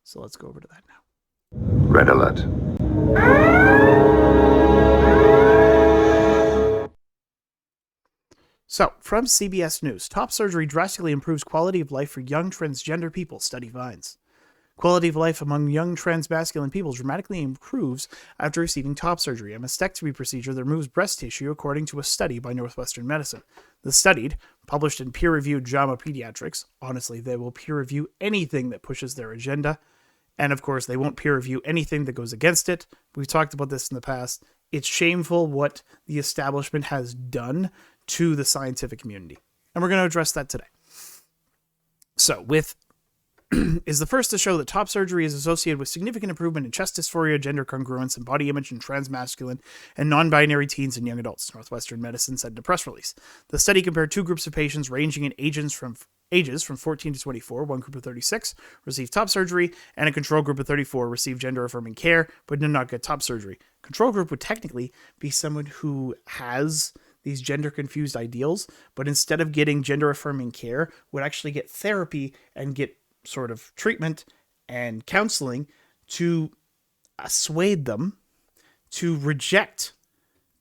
So let's go over to that now. Red alert. So, from CBS News, top surgery drastically improves quality of life for young transgender people, study finds. Quality of life among young transmasculine people dramatically improves after receiving top surgery, a mastectomy procedure that removes breast tissue, according to a study by Northwestern Medicine. The study, published in peer-reviewed JAMA Pediatrics, honestly, they will peer-review anything that pushes their agenda, and of course, they won't peer-review anything that goes against it. We've talked about this in the past. It's shameful what the establishment has done to the scientific community, and we're going to address that today. So, is the first to show that top surgery is associated with significant improvement in chest dysphoria, gender congruence, and body image in transmasculine and non-binary teens and young adults, Northwestern Medicine said in a press release. The study compared two groups of patients ranging in ages from 14 to 24. One group of 36 received top surgery, and a control group of 34 received gender-affirming care, but did not get top surgery. Control group would technically be someone who has these gender-confused ideals, but instead of getting gender-affirming care, would actually get therapy and get sort of treatment and counseling to assuade them to reject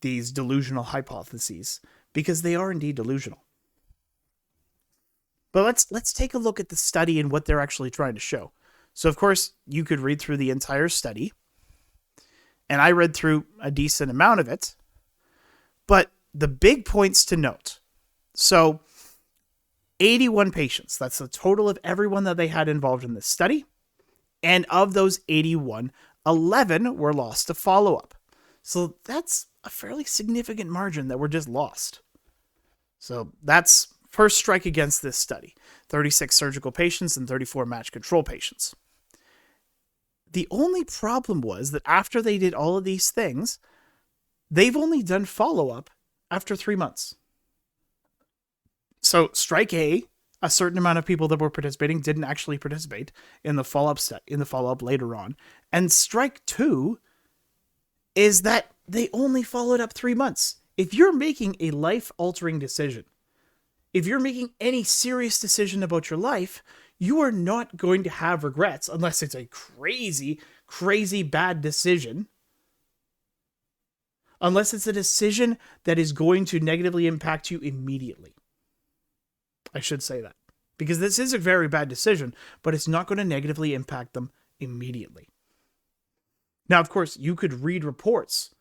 these delusional hypotheses, because they are indeed delusional. But let's take a look at the study and what they're actually trying to show. So, of course, you could read through the entire study, and I read through a decent amount of it, but the big points to note. So, 81 patients. That's the total of everyone that they had involved in this study. And of those 81, 11 were lost to follow-up. So that's a fairly significant margin that were just lost. So that's first strike against this study. 36 surgical patients and 34 match control patients. The only problem was that after they did all of these things, they've only done follow-up after 3 months. So strike A, a certain amount of people that were participating didn't actually participate in the follow-up later on. And strike 2 is that they only followed up 3 months. If you're making a life-altering decision, if you're making any serious decision about your life, you are not going to have regrets unless it's a crazy, crazy bad decision. Unless it's a decision that is going to negatively impact you immediately. I should say that. Because this is a very bad decision, but it's not going to negatively impact them immediately. Now, of course, you could read reports,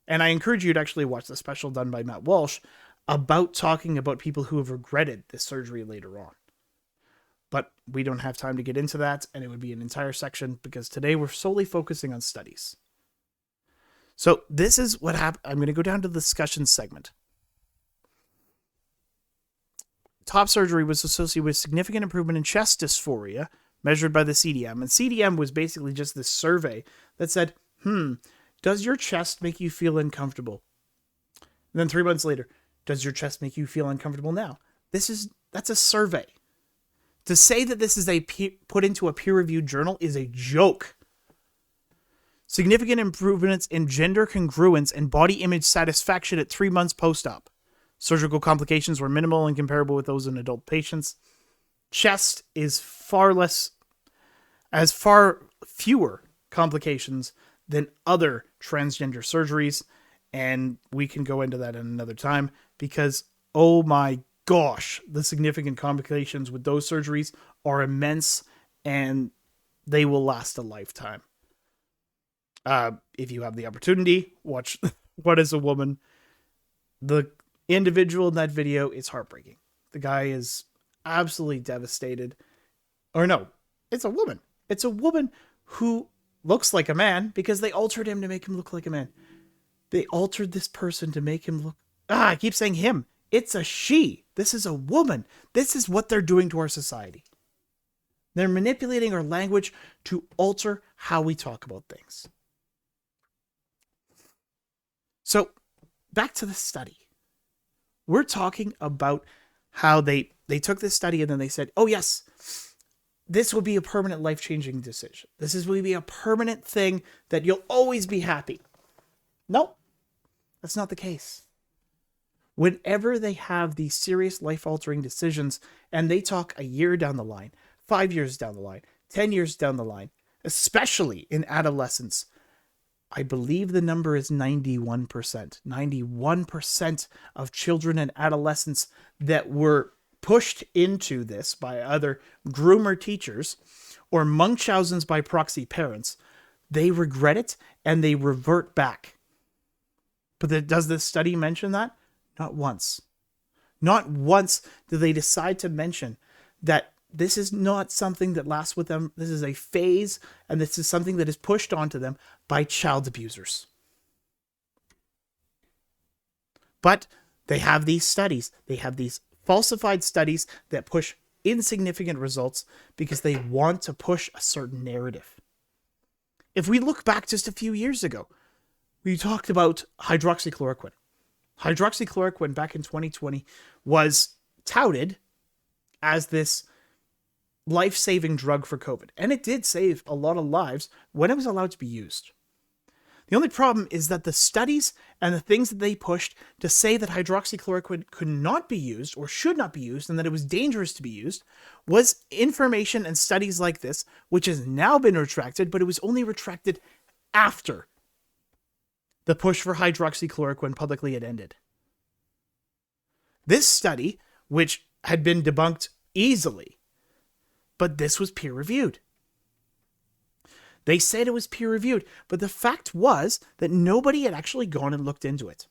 and I encourage you to actually watch the special done by Matt Walsh about talking about people who have regretted this surgery later on. But we don't have time to get into that, and it would be an entire section, because today we're solely focusing on studies. So this is what happened. I'm going to go down to the discussion segment. Top surgery was associated with significant improvement in chest dysphoria measured by the CDM. And CDM was basically just this survey that said, does your chest make you feel uncomfortable? And then 3 months later, does your chest make you feel uncomfortable now? That's a survey. To say that this is put into a peer-reviewed journal is a joke. Significant improvements in gender congruence and body image satisfaction at 3 months post-op. Surgical complications were minimal and comparable with those in adult patients. Chest is far fewer complications than other transgender surgeries, and we can go into that in another time, because, oh my gosh, the significant complications with those surgeries are immense, and they will last a lifetime. If you have the opportunity, watch What is a Woman. The individual in that video is heartbreaking. The guy is absolutely devastated. Or no, it's a woman. It's a woman who looks like a man because they altered him to make him look like a man. They altered this person to make him look... I keep saying him. It's a she. This is a woman. This is what they're doing to our society. They're manipulating our language to alter how we talk about things. So, back to the study. We're talking about how they took this study and then they said, oh yes, this will be a permanent life-changing decision. This will be a permanent thing that you'll always be happy. Nope, that's not the case. Whenever they have these serious life-altering decisions and they talk a year down the line, 5 years down the line, 10 years down the line, especially in adolescence. I believe the number is 91%. 91% of children and adolescents that were pushed into this by either groomer teachers or Munchausen's by proxy parents, they regret it and they revert back. But does this study mention that? Not once. Not once do they decide to mention that this is not something that lasts with them. This is a phase, and this is something that is pushed onto them by child abusers. But they have these studies. They have these falsified studies that push insignificant results because they want to push a certain narrative. If we look back just a few years ago, we talked about hydroxychloroquine. Hydroxychloroquine back in 2020 was touted as this life-saving drug for COVID. And it did save a lot of lives when it was allowed to be used. The only problem is that the studies and the things that they pushed to say that hydroxychloroquine could not be used or should not be used and that it was dangerous to be used was information and studies like this, which has now been retracted, but it was only retracted after the push for hydroxychloroquine publicly had ended. This study, which had been debunked easily, but this was peer-reviewed. They said it was peer-reviewed, but the fact was that nobody had actually gone and looked into it.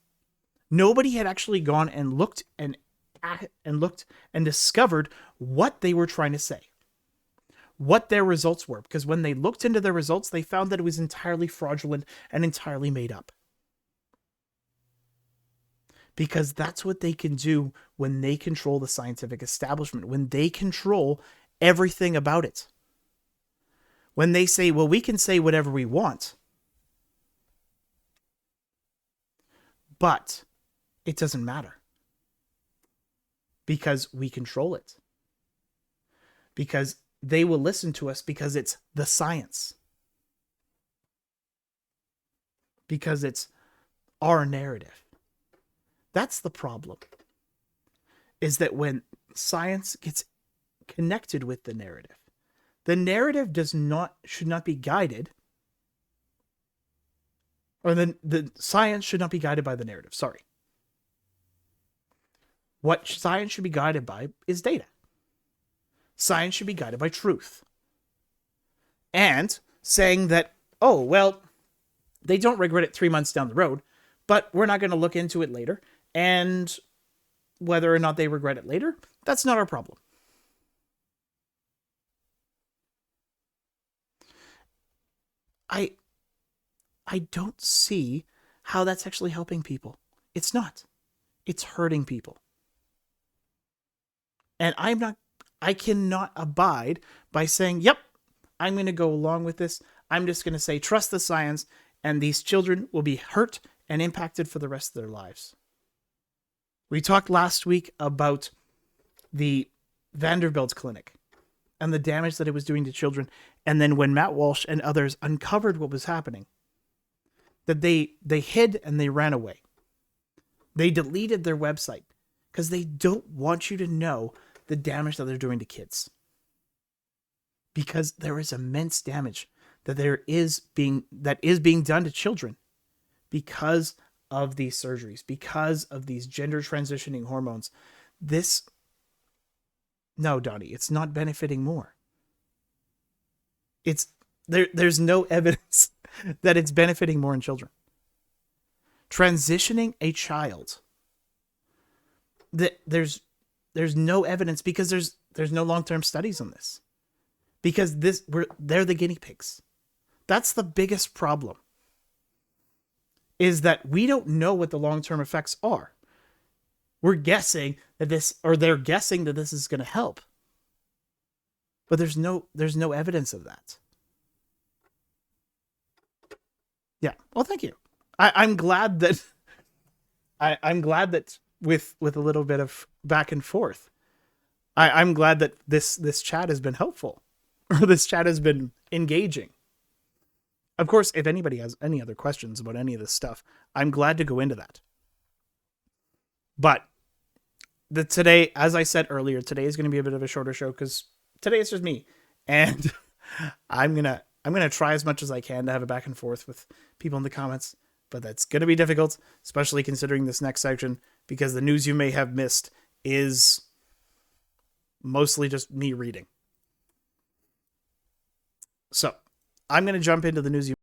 Nobody had actually gone and looked and discovered what they were trying to say, what their results were, because when they looked into their results, they found that it was entirely fraudulent and entirely made up. Because that's what they can do when they control the scientific establishment, when they control everything about it. When they say, well, we can say whatever we want, but it doesn't matter because we control it. Because they will listen to us because it's the science. Because it's our narrative. That's the problem. Is that when science gets connected with the narrative should not be guided, or the science should not be guided by the narrative. Sorry. What science should be guided by is data. Science should be guided by truth. And saying that, oh, well, they don't regret it 3 months down the road, but we're not going to look into it later. And whether or not they regret it later, that's not our problem. I don't see how that's actually helping people. It's not. It's hurting people. And I cannot abide by saying, yep, I'm going to go along with this. I'm just going to say, trust the science, and these children will be hurt and impacted for the rest of their lives. We talked last week about the Vanderbilt clinic and the damage that it was doing to children. And then when Matt Walsh and others uncovered what was happening, that they hid and they ran away. They deleted their website because they don't want you to know the damage that they're doing to kids. Because there is immense damage that is being done to children because of these surgeries, because of these gender transitioning hormones. No, Donnie, it's not benefiting more. There's no evidence that it's benefiting more in children. Transitioning a child, there's no evidence because there's no long-term studies on this. Because they're the guinea pigs. That's the biggest problem. Is that we don't know what the long-term effects are. We're guessing that they're guessing that this is going to help. But there's no evidence of that. Yeah. Well, thank you. I'm glad that I'm glad that with a little bit of back and forth, I'm glad that this chat has been helpful, or this chat has been engaging. Of course, if anybody has any other questions about any of this stuff, I'm glad to go into that. But today, as I said earlier, today is going to be a bit of a shorter show because today it's just me, and I'm gonna I'm going to try as much as I can to have a back and forth with people in the comments, but that's going to be difficult, especially considering this next section, because the news you may have missed is mostly just me reading. So I'm going to jump into the news you